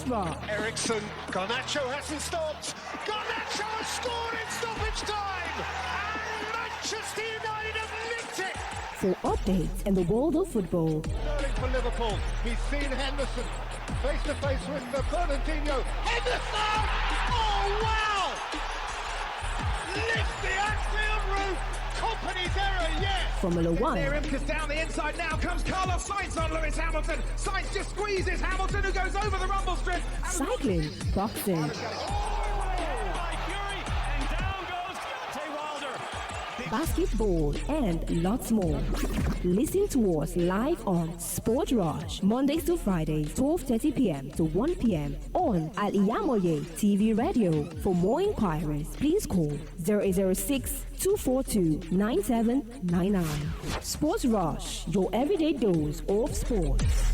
Bar. Ericsson, Garnacho hasn't stopped. Garnacho has scored in stoppage time. And Manchester United have nicked it. For updates in the world of football. Sterling for Liverpool. He's seen Henderson face to face with Fernandinho. Henderson! Oh wow! Lift the Anfield roof. Company's error, yes. Formula One. Near him, because down the inside now comes Carlos Sainz on Lewis Hamilton. Sainz just squeezes Hamilton, who goes over the rumble strip. Cycling. Boxing. Basketball and lots more. Listen to us live on Sport Rush, Mondays to Fridays, 12:30 p.m. to 1 p.m. on Al-IyamoyeTv Radio. For more inquiries, please call 0806 242 9799. Sports Rush, your everyday dose of sports.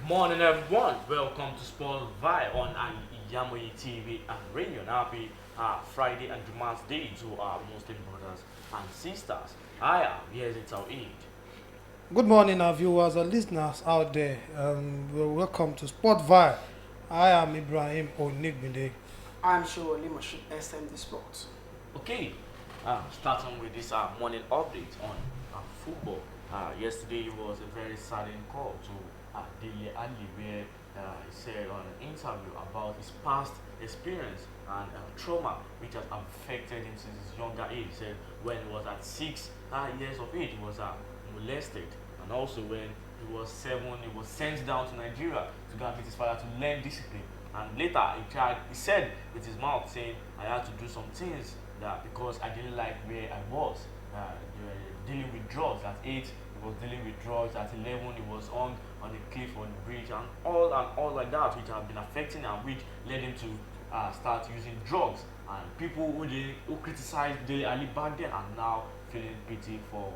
Morning everyone, welcome to Sportville on Al-IyamoyeTV and radio. Happy Friday and Juman's Day to our Muslim brothers and sisters. I am YAZID TAOHEED. Good morning, our viewers and listeners out there. Welcome to Sportville. I am Ibrahim Onigbinde. I'm sure Leadership SMD Sports. Okay, starting with this morning update on football. Yesterday was a very saddening call to Dele Ali, where he said on an interview about his past experience and trauma which has affected him since his younger age. He said when he was at 6 years of age, he was molested, and also when he was 7, he was sent down to Nigeria to go and meet his father to learn discipline. And later he said with his mouth saying, I had to do some things that because I didn't like where I was. Dealing with drugs at 8, he was dealing with drugs. At 11, he was on the cliff on the bridge, and all like that, which have been affecting and which led him to start using drugs. And people who criticized Dele Ali back then are now feeling pity for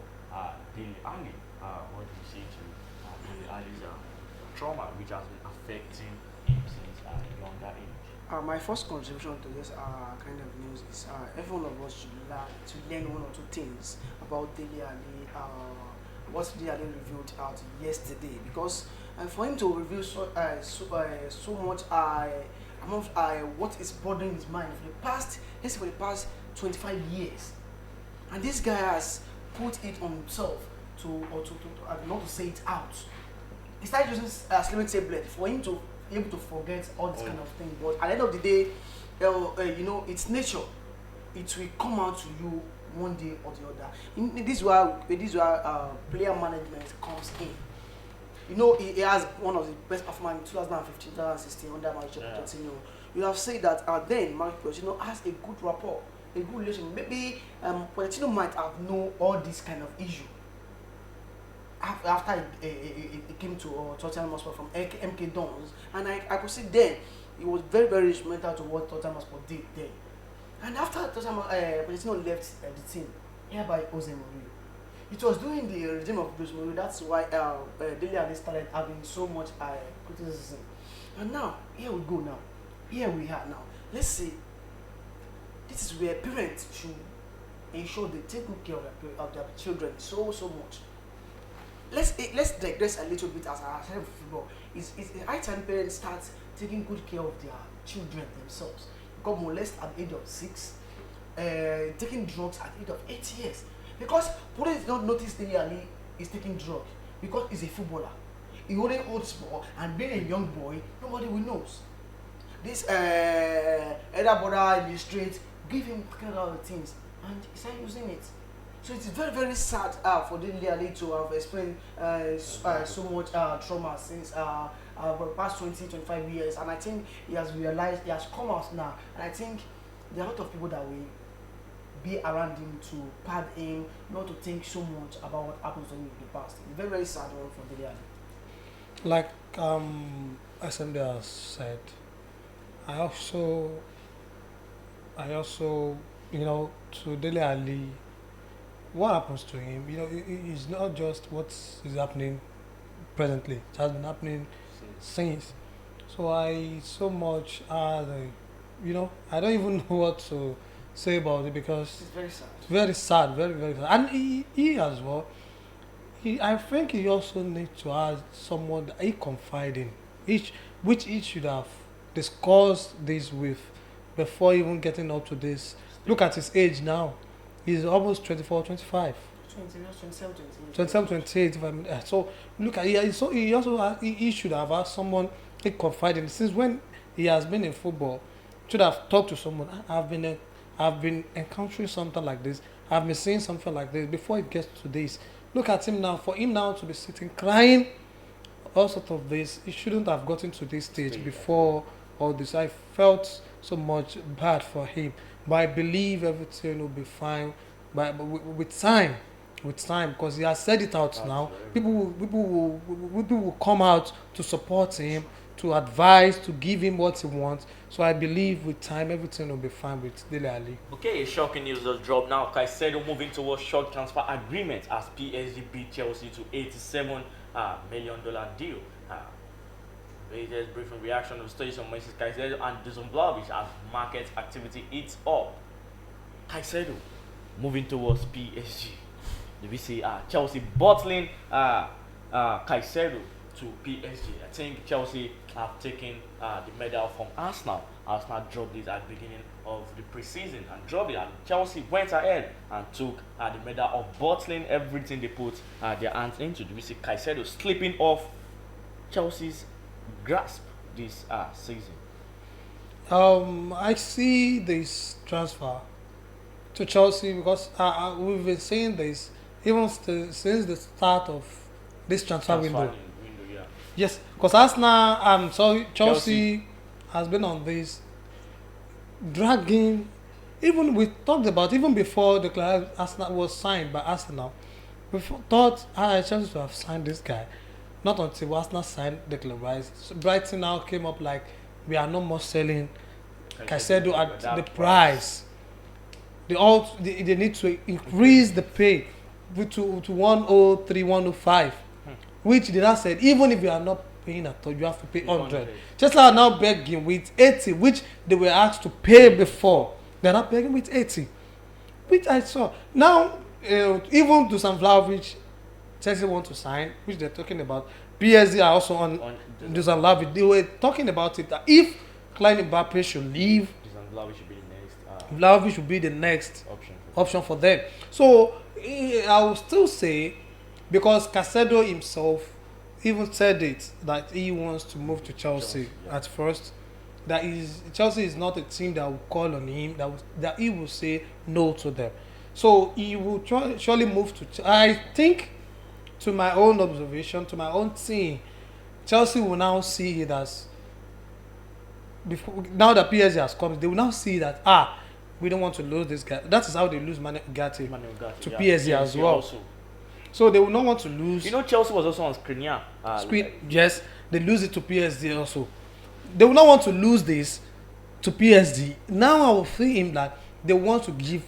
Dele Ali. What do you say to Dele Ali's trauma, which has been affecting him since a younger age? My first contribution to this kind of news is every one of us should learn one or two things about Dele Ali, what Dele Ali revealed out yesterday, because for him to reveal so much what is bothering his mind for the past 25 years, and this guy has put it on himself to not to say it out. He started using slimming tablet for him to be able to forget all this kind of thing. But at the end of the day, it's nature. It will come out to you one day or the other. This is where player management comes in. He has one of the best performances in 2015, 2016 under Mauricio Pochettino. You have said that then Mauricio Pochettino has a good rapport, a good relation. Maybe Pochettino might have known all this kind of issue after it came to Tottenham Hotspur from MK Dons, and I could see then it was very, very instrumental to what Tottenham Hotspur did then. And after Tottenham Pochettino left the team, hereby Jose Mourinho. It was during the regime of Jose Mourinho, that's why Dele Ali started having so much criticism. And now, here we go now. Here we are now. Let's see. This is where parents should ensure they take good care of their children so much. Let's digress a little bit as I said before. It's high time parents start taking good care of their children themselves. Got molested at the age of 6, taking drugs at the age of 8 years. Because police did not notice Dele Ali is taking drugs because he's a footballer. He only holds ball, and being a young boy, nobody will knows. This elder brother in the street give him kind of things, and he started using it. So it's very, very sad for Dele Ali to have experienced so much trauma since for the past 20-25 years, and I think he has realized, he has come out now, and I think there are a lot of people that will be around him to pad him, not to think so much about what happens to him in the past. It's a very, very sad one for Dele Ali. Like SMD has said, I also, to Dele Ali, what happens to him, it's not just what is happening presently. It has been happening since. So I so much, I don't even know what to say about it because It's very sad. it's very sad, very very sad. And he as well. I think he also needs to have someone that he confide in, which he should have discussed this with before even getting up to this. Look at his age now. He's almost 24, 25. 27, 28. 27, 28. If I'm, so look at so he also he should have asked someone he confide in. Since when he has been in football, should have talked to someone. I've been encountering something like this. I've been seeing something like this before it gets to this. Look at him now. For him now to be sitting crying, all sort of this, he shouldn't have gotten to this stage before all this. I felt so much bad for him, but I believe everything will be fine. But with time, because he has said it out now. People will come out to support him, to advise, to give him what he wants. So I believe with time everything will be fine with Dele Alli. Okay, shocking news just dropped now. Caicedo moving towards short transfer agreement as PSG beat Chelsea to $87 million deal. Latest briefing reaction of studies on Moises Caicedo and Dusan Vlahovic as market activity eats up. Caicedo moving towards PSG. Do we see Chelsea bottling Caicedo to PSG? I think Chelsea have taken the medal from Arsenal. Arsenal dropped it at the beginning of the preseason and dropped it, and Chelsea went ahead and took the medal of bottling everything they put their hands into. Do we see Caicedo slipping off Chelsea's grasp this season? I see this transfer to Chelsea because we've been saying this even since the start of this transfer window. Yeah. Yes, because Arsenal, Chelsea has been on this dragging. Even we talked about even before the club Arsenal was signed by Arsenal. We thought Chelsea to have signed this guy. Not until Arsenal signed the club, right? So Brighton now came up like we are no more selling Caicedo at the price. They need to increase the pay to 103, 105, which they now said even if you are not paying at all, you have to pay 100. Chelsea are now begging with 80, which they were asked to pay before. They are now begging with 80, which I saw. Now, even to some Vlahovic, Chelsea want to sign, which they're talking about. PSG are also on Dusan Vlahovic. They were talking about it that if Kylian Mbappe should leave, Vlahovic should be the next. Vlahovic should be the next option for them. So I will still say, because Caicedo himself even said it that he wants to move to Chelsea at first. Chelsea is not a team that will call on him. That he will say no to them. So he will surely move to. I think, to my own observation, to my own team, Chelsea will now see it as. Now that PSG has come, they will now see that we don't want to lose this guy. That is how they lose Manu Ugarte to PSG as well. Also. So they will not want to lose. You know, Chelsea was also on Skriniar. Yes, they lose it to PSG also. They will not want to lose this to PSG. Now I will feel him that they want to give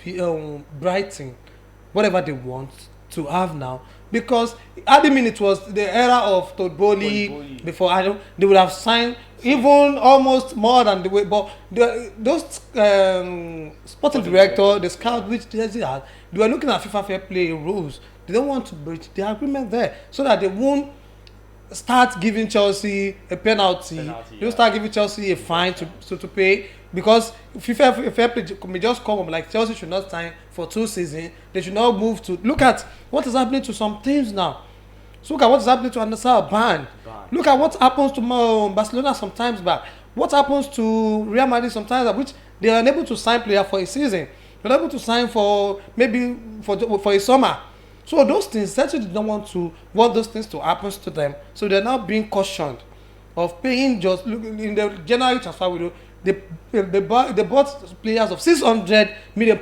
Brighton whatever they want to have now. Because at the minute it was the era of Todd Bowley before Adam, they would have signed even almost more than the way. But those sporting director, the scout which they had, they were looking at FIFA fair play rules. They don't want to breach the agreement there, so that they won't start giving Chelsea a penalty. They will start giving Chelsea a fine to pay, because FIFA fair play may just come up like Chelsea should not sign for 2 seasons. They should not move to. Look at what is happening to some teams now. So look at what is happening to Al-Nassr Ban. Look at what happens to Barcelona sometimes back. What happens to Real Madrid sometimes back, which they are unable to sign player for a season. They're unable to sign for maybe for a summer. So those things, Chelsea did not want those things to happen to them. So they're now being cautioned of paying just in the January transfer window. They bought players of £600 million,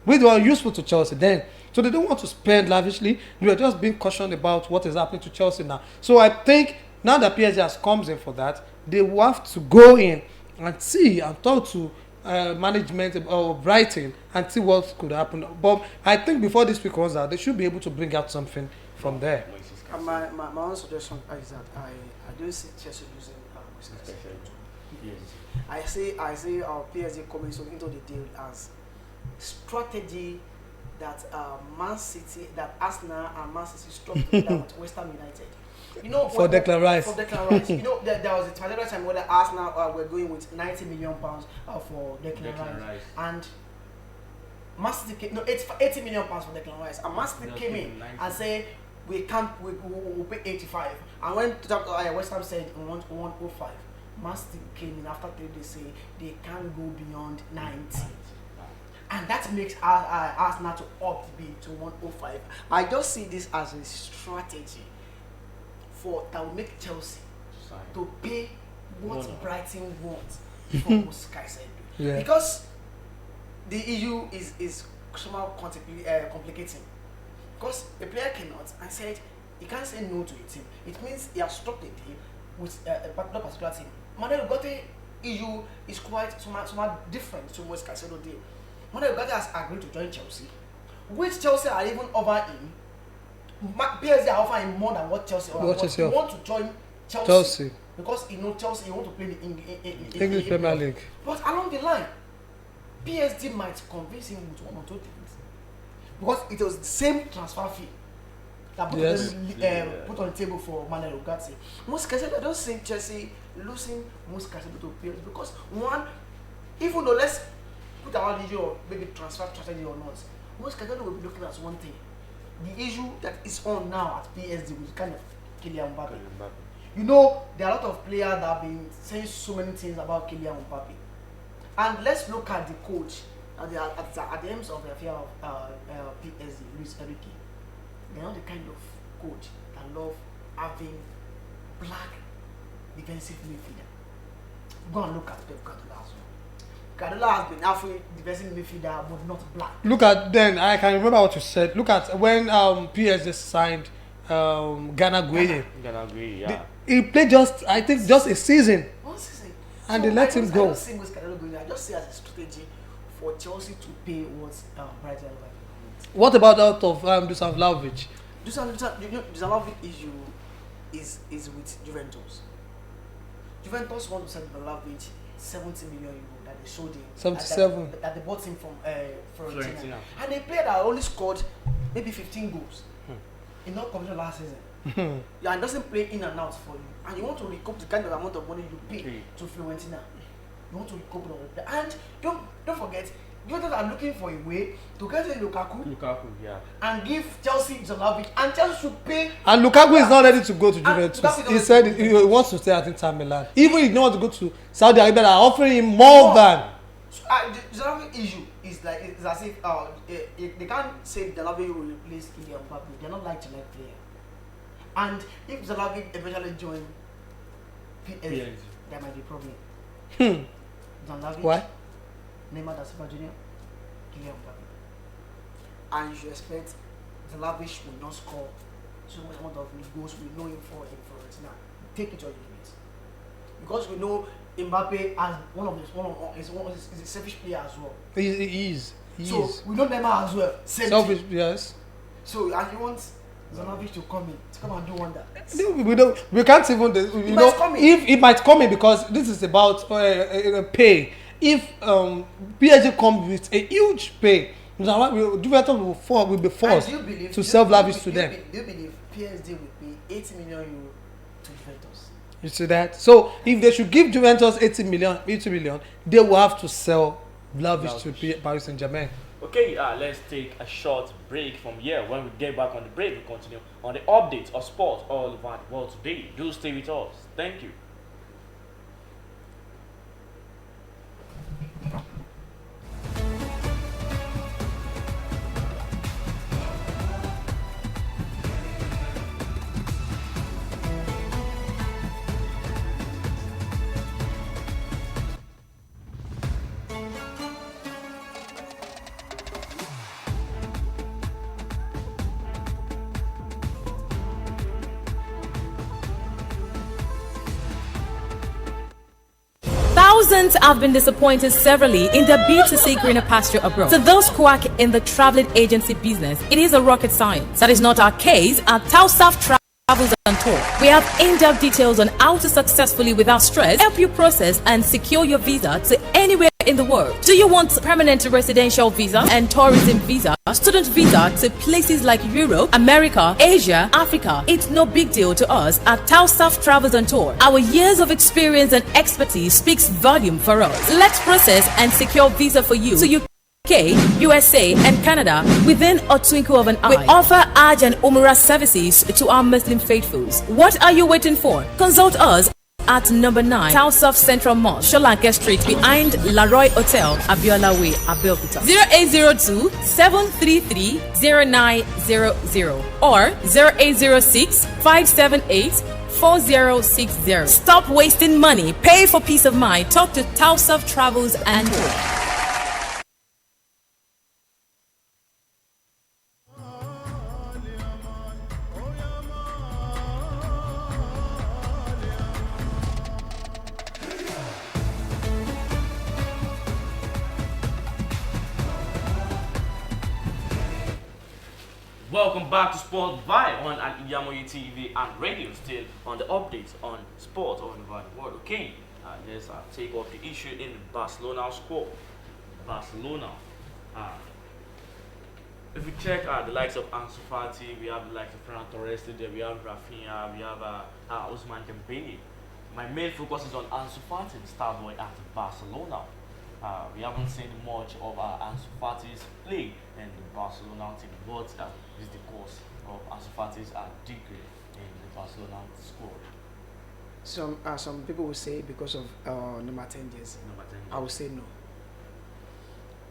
which were useful to Chelsea then. So they don't want to spend lavishly. They are just being cautioned about what is happening to Chelsea now. So I think now that PSG has comes in for that, they will have to go in and see and talk to management of Brighton and see what could happen. But I think before this week runs out, they should be able to bring out something from there. Moises My own suggestion is that I don't see Chelsea using Moises. Yes. I see our PSG coming into the deal as strategy that Arsenal and Man City struck together with West Ham United. You know, for Declan Rice. For Declan Rice. You know, there was a particular time where Arsenal were going with £90 million for Declan Rice. And Man City came, no, £80 million for Declan Rice. And Man City came in and said, we'll pay 85. And when West Ham said we want 105, Man City came in after 3 days saying they can't go beyond 90. And that makes Arsenal to opt to 105. I just see this as a strategy that will make Chelsea to pay what Brighton wants for Caicedo. Yeah. Because the issue is somehow complicating. Because a player cannot, I said, he can't say no to a team. It means he has struck a deal with a particular team. Manuel Ugarte issue is quite somewhat different to what Caicedo did. Manuel Ugarte has agreed to join Chelsea, which Chelsea are even over him. PSG are offering him more than what Chelsea offers. He wants to join Chelsea because he knows Chelsea. He wants to play in English Premier League. But along the line, PSG might convince him with 1 or 2 things because it was the same transfer fee that put on the table for Manuel Ugarte. Caicedo, I don't see Chelsea losing Caicedo to PSG because one, even though let's put our issue of maybe transfer strategy or not, Caicedo will be looking at one thing. The issue that is on now at PSG with kind of Kylian Mbappe. You know, there are a lot of players that have been saying so many things about Kylian Mbappe. And let's look at the coach at the end of the affair of PSG, Luis Enrique. They are not the kind of coach that love having black defensive midfielder. Go and look at Pep Guardiola as well. Guardiola has been having defensive midfielder but not black. Look at then, I can remember what you said. Look at when PSG signed Ghana Gueye. Yeah. He played just a season. 1 season. And they let him go. I don't see Caicedo going. I just see as a strategy for Chelsea to pay what Brighton like. What about out of Dusan Vlahovic? Dusan Vlahovic issue is with Juventus. Juventus want to send Vlahovic 70 million euro that they showed him. 77. That they bought him from Fiorentina. And they played that only scored maybe 15 goals in not competition last season. Yeah, and doesn't play in and out for you. And you want to recoup the kind of amount of money you pay to Fiorentina. You want to recoup it. And don't forget, Juventus are looking for a way to get in Lukaku, and give Chelsea Vlahovic, and Chelsea should pay. And Lukaku is not ready to go to Juventus. He said he wants to stay at Inter Milan. Even if he don't want to go to Saudi Arabia, they are offering him more than. The Vlahovic issue is like it's as if they can't say Vlahovic will replace Kylian Mbappe. They're not like player. And if Vlahovic eventually join PSG, there might be a problem. Why? Neymar da Silva Jr., Kylian Mbappe. And you should expect Vlahovic will not score so much amount of goals we know him for in Fiorentina. Take it or leave it. Because we know Mbappe as is a selfish player as well. He is. We know Neymar as well. Selfish, yes. So and he wants Vlahovic to come and do wonder. We can't even. If it might come in because this is about pay. If PSG comes with a huge pay, Juventus will be forced to sell Vlahovic to them. Do you believe PSG will pay 80 million euro to Juventus? You see that? So if they should give Juventus 80 million, they will have to sell Vlahovic to Paris Saint-Germain. Okay, let's take a short break from here. When we get back on the break, we continue on the updates of sports all over the world today. Do stay with us. Thank you. Thousands have been disappointed severally in their bid to seek greener pasture abroad. To those quack in the traveling agency business, it is a rocket science. That is not our case at TAOHEED Travel. Travels and Tour. We have in-depth details on how to successfully, without stress, help you process and secure your visa to anywhere in the world. Do you want permanent residential visa and tourism visa, student visa to places like Europe, America, Asia, Africa? It's no big deal to us at TAOHEED Travels and Tour. Our years of experience and expertise speaks volume for us. Let's process and secure visa for you to UK, USA, and Canada within a twinkle of an eye. We offer Hajj and Umrah services to our Muslim faithfuls. What are you waiting for? Consult us at number 9 TAOHEED Central Mosque, Sholanke Street, behind Laroy Hotel, Abiola Way, Abeokuta. 0802 733 0900 or 0806 578 4060. Stop wasting money. Pay for peace of mind. Talk to TAOHEED Travels and Tour. Welcome back to Sportville on Al-IyamoyeTv and radio, still on the updates on sport all over the world. Okay, let's take off the issue in Barcelona squad. Barcelona. If we check the likes of Ansu Fati, we have the likes of Ferran Torres there, we have Rafinha, we have Ousmane Dembele. My main focus is on Ansu Fati, the star boy at Barcelona. We haven't seen much of Ansu Fati's play in the Barcelona team. What is the cause of Ansu Fati's degree in the Barcelona squad? Some people will say because of number 10 years. Number 10 years. I will say no.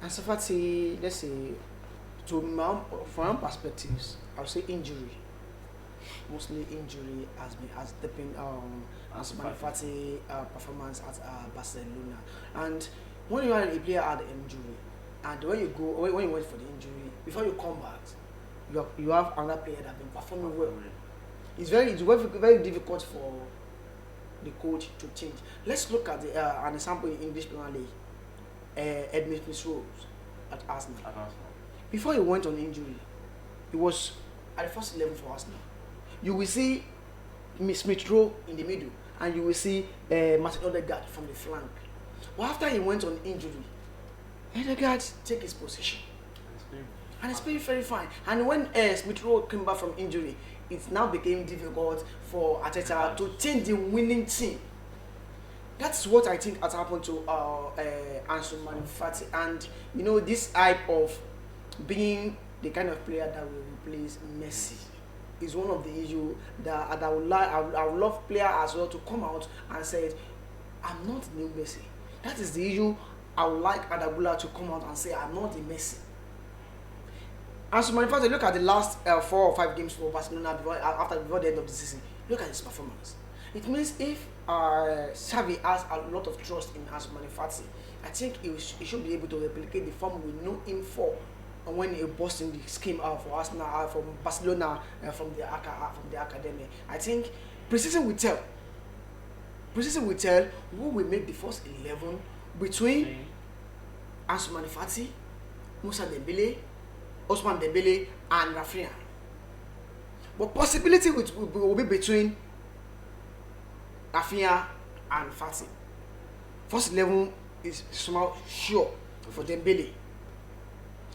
Ansu Fati, let's say, from my perspectives, I would say injury. Mostly injury has depended on Ansu Fati performance at Barcelona. And when you are a player at the injury, and when you wait for the injury, before you come back, you have another player that has been performing well. It's very difficult for the coach to change. Let's look at an example in English Premier League. Edmund Smith-Rowe at Arsenal. Before he went on injury, he was at the first 11 for Arsenal. You will see Smith-Rowe in the middle, and you will see Martin Odegaard from the flank. But after he went on injury, Odegaard take his position, and it's very, very fine. And when Smith-Rowe came back from injury, it now became difficult for Arteta to change the winning team. That's what I think has happened to Ansu Fati, and you know, this hype of being the kind of player that will replace Messi is one of the issues that I would love player as well to come out and say, I'm not the new Messi. That is the issue. I would like Adagula to come out and say, I'm not the Messi. Ansu Fati, look at the last 4 or 5 games for Barcelona before the end of the season. Look at his performance. It means if Xavi has a lot of trust in Ansu Fati, I think he should be able to replicate the form we know him for. And when he burst in the scheme for Arsenal, from Barcelona, from the academy, I think preseason will tell. Preseason will tell who will make the first 11 between Ansu Fati, Moussa Dembele, Ousmane Dembele, and Rafinha. But possibility will be between Rafinha and Fati. First 11 is somehow sure for Dembele.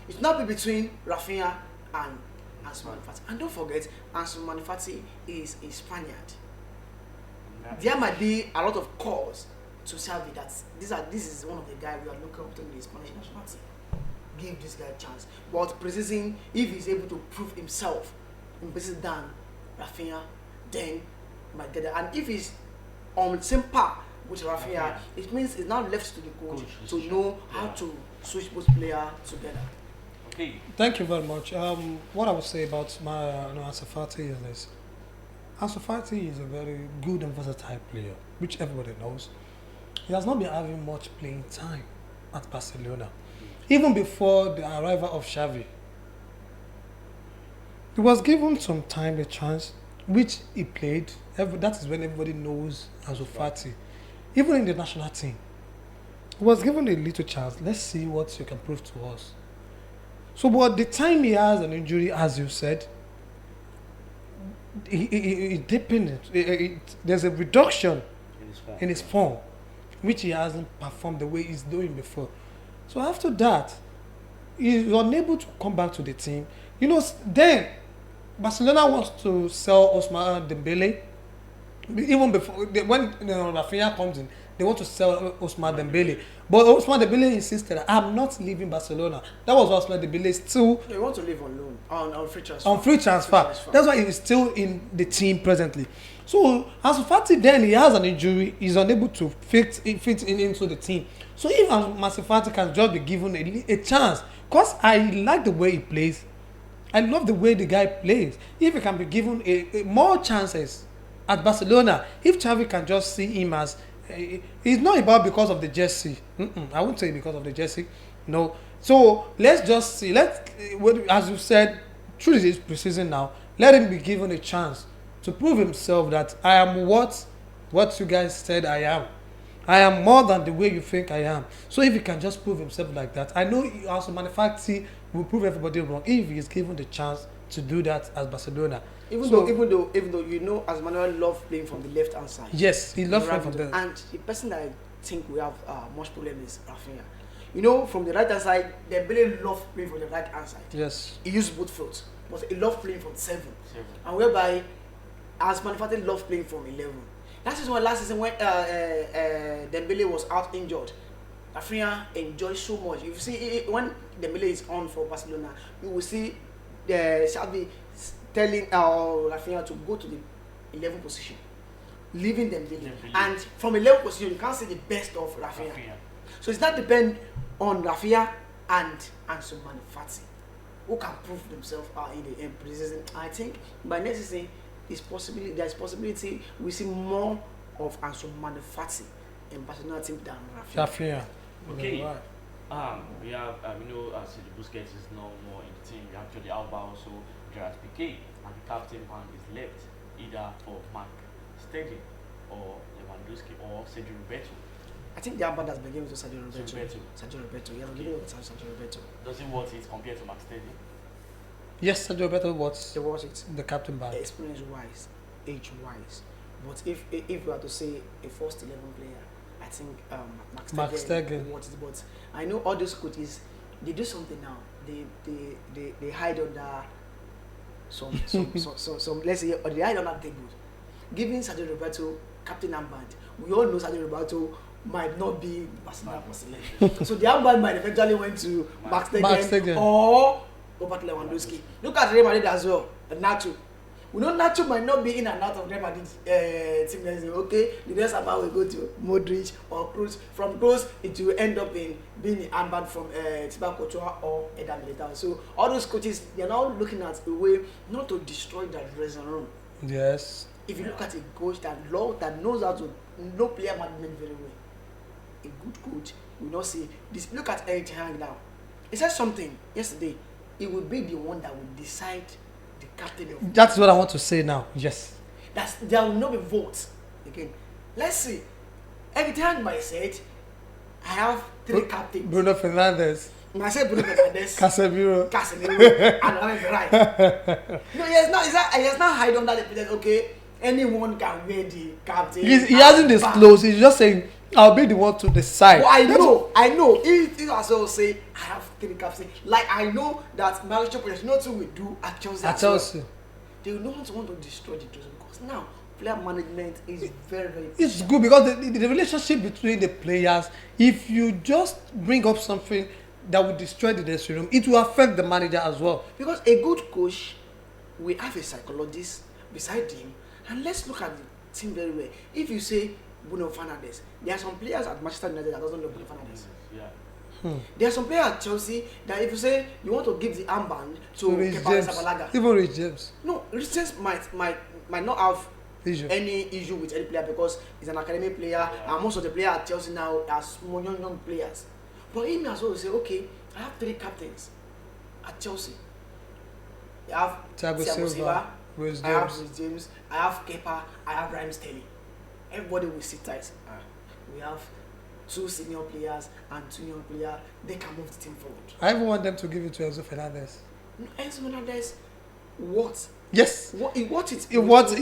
It will not be between Rafinha and Ansu Fati. And don't forget, Ansu Fati is a Spaniard. There might be a lot of calls to Xavi that this is one of the guys we are looking up to in the Spanish national team. Give this guy a chance. But preseason, if he's able to prove himself in preseason than Rafinha, then might get it. And if he's on the same par with Rafinha, it means it's now left to the coach to know how to switch both players together. Okay. Thank you very much. What I would say about Ansu Fati is this. Ansu Fati is a very good and versatile player, which everybody knows. He has not been having much playing time at Barcelona. Even before the arrival of Xavi, he was given some time, a chance, which he played. That is when everybody knows Ansu Fati. Even in the national team, he was given a little chance. Let's see what you can prove to us. So, but the time he has an injury, as you said, he deepened there's a reduction in his form, which he hasn't performed the way he's doing before. So after that, he's unable to come back to the team. You know, then Barcelona wants to sell Ousmane Dembele. Even before when Rafinha comes in, they want to sell Ousmane Dembele. But Ousmane Dembele insisted, I'm not leaving Barcelona. That was Ousmane Dembele still. They want to live on loan, on free transfer. On free transfer. That's why he's still in the team presently. So Ansu Fati then he has an injury, he's unable to fit into the team. So if Ansu Fati can just be given a chance, because I like the way he plays, I love the way the guy plays. If he can be given a more chances at Barcelona, if Xavi can just see him as it's not about because of the jersey. I won't say because of the jersey. No. So let's just see. As you said, through this preseason now, let him be given a chance to prove himself that I am what you guys said I am. I am more than the way you think I am. So if he can just prove himself like that, I know he also manufacture will prove everybody wrong if he is given the chance to do that as Barcelona. Even though you know, as Manuel loves playing from the left hand side. Yes, he loves playing from there. And the person that I think we have much problem is Rafinha. You know, from the right hand side, Dembele loves playing from the right hand side. Yes. He uses both foot, but he loves playing from 7. And whereby, as Manufactured loves playing from 11. That is why last season when Dembele was out injured, Rafinha enjoyed so much. You see, when Dembele is on for Barcelona, you will see Xavi telling Rafinha to go to the 11 position, leaving Dembele. And from 11 position, you can't see the best of Rafinha. So it's not depend on Rafinha and Ansu Fati, who can prove themselves in the preseason. I think by next season, there's possibility we see more of Ansu Fati in Barcelona team than Rafinha. Okay. We have Sergio Busquets is no more in the team. We have Jordi Alba also, Gerard Piqué, and the captain band is left either for Mark Stegen or Lewandowski or Sergio Roberto. I think the armband has been given to Sergio Roberto. Sergio Roberto. Yeah, okay. Sergio Roberto. Does he want it compared to Mark Stegen? Yes, Sergio Roberto wants it. The captain band. Experience wise, age wise. But if we were to say a first 11 player, I think Mark Stegen wants it. But I know all those coaches, they do something now. They hide under some let's say, or they hide under table. Giving Sergio Roberto captain armband, we all know Sergio Roberto might not be Barcelona. So the armband might eventually went to Mark Stegen or Robert Lewandowski. Look at Real Madrid as well, Nacho. We know Nacho might not be in and out of Real Madrid team. Okay, the next armband will go to Modric or Kroos. From Kroos, it will end up in being the armband from Thibaut Courtois or Eder Militao. So all those coaches, they are now looking at a way not to destroy that dressing room. Yes. If you look at a coach that knows how to know player management very well, a good coach will not say this. Look at Erik ten Hag now. He said something yesterday. It will be the one that will decide the captain of. That's what I want to say now. Yes. There will not be votes again. Let's see. Erik ten Hag might say it. I have 3 captains. Bruno Fernandes. I said Bruno Fernandes. Casemiro. And I'm right. No, he has not hide under the president. Okay, anyone can wear the captain. He hasn't disclosed. He's just saying, I'll be the one to decide. Well, I know. He also say, I have 3 captains. Like, I know that Mauricio Pochettino will do at Chelsea. Well. They will not want to destroy the Chelsea because now player management is very, very important. It's good because the relationship between the players, if you just bring up something that will destroy the dressing room, it will affect the manager as well. Because a good coach will have a psychologist beside him, and let's look at the team very well. If you say Bruno Fernandes, there are some players at Manchester United that doesn't know Bruno Fernandes. Yeah. There are some players at Chelsea that if you say you want to give the armband to Kepa Arrizabalaga, even Rich James. No, Rich James might not have any issue with any player because he's an academy player, and most of the players at Chelsea now are small young players. But him as well will say, okay, I have 3 captains at Chelsea. I have Thiago Silva, I have Rich James, I have Kepa, I have Raheem Sterling. Everybody will sit tight. We have 2 senior players and 2 young players. They can move the team forward. I even want them to give it to Enzo Fernandez. No, Enzo Fernandez, what Yes. What it With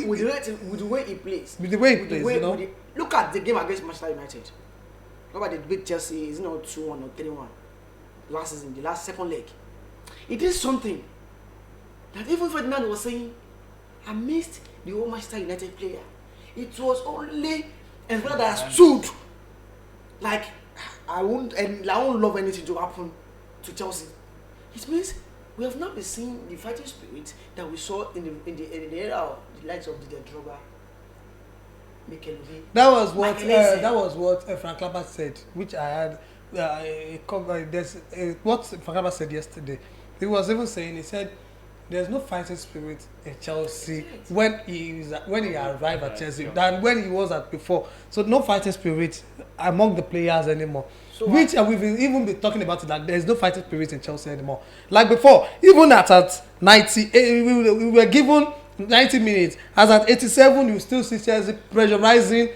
with the way he plays. With the way he plays, you know. Look at the game against Manchester United. Look at the beat Chelsea. It's not 2-1 or 3-1 last season, the last second leg. It is something that even Ferdinand was saying, I missed the whole Manchester United player. It was only a brother that stood like I won't love anything to happen to Chelsea. It means we have not been seeing the fighting spirit that we saw in the era of the likes of the Drogba, Mikel Obi. That was what Frank Lampard said, which I had. What Frank Lampard said yesterday. He was even saying, he said, there's no fighting spirit in Chelsea when he arrived at Chelsea than when he was at before. So no fighting spirit among the players anymore. So we've even been talking about it, that there's no fighting spirit in Chelsea anymore. Like before, even at 90, we were given 90 minutes. As at 87, you still see Chelsea pressurizing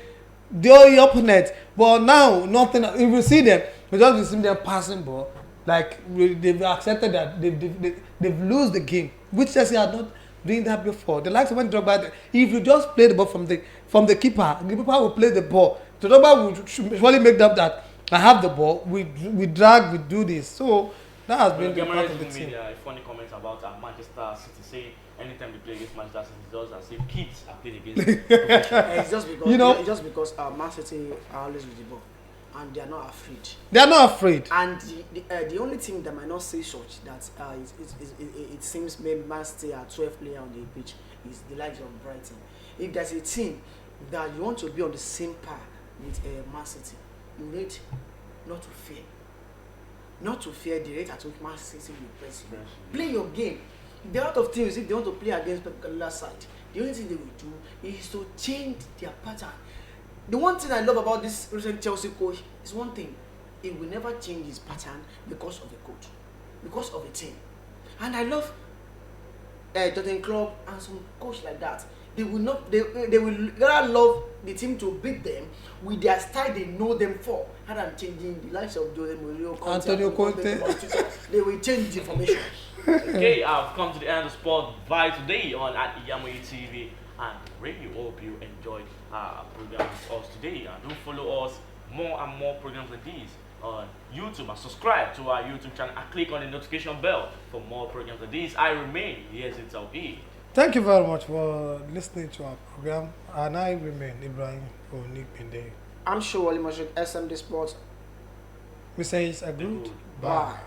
the opponent. But now nothing. If you see them, we just see them passing ball. Like they've accepted that they've lose the game, which Chelsea had not doing that before. The likes of when Drogba, if you just play the ball from the keeper will play the ball. Drogba will surely make them that I have the ball. We drag, we do this. So that has been the part of the team. A funny comment about Manchester City saying anytime they play against Manchester City, it's just as if kids are playing against. It's just because it's just because Man City are always with the ball. And they are not afraid. They are not afraid. And the only team that might not say such that it seems maybe Man City are 12 players on the pitch is the likes of Brighton. If there's a team that you want to be on the same par with Man City, you need not to fear. Not to fear the rate at which Man City will press you. Play your game. There are a lot of teams, if they want to play against the last side, the only thing they will do is to change their pattern. The one thing I love about this recent Chelsea coach is one thing. He will never change his pattern because of the coach, because of the team. And I love Tottenham Club and some coach like that. They will rather love the team to beat them with their style they know them for, rather than changing the likes of Jose Mourinho, Antonio Conte. They will change the formation. Okay, I've come to the end of Sport Vibe today on Al-IyamoyeTv. And really hope you enjoyed our program with us today. And do follow us more and more programs like these on YouTube, and subscribe to our YouTube channel and click on the notification bell for more programs like these. I remain YAZID TAOHEED. Thank you very much for listening to our program. And I remain Ibrahim Onikbinde. I'm sure Ali Mashik, SMD Sports. We say it's a good bye.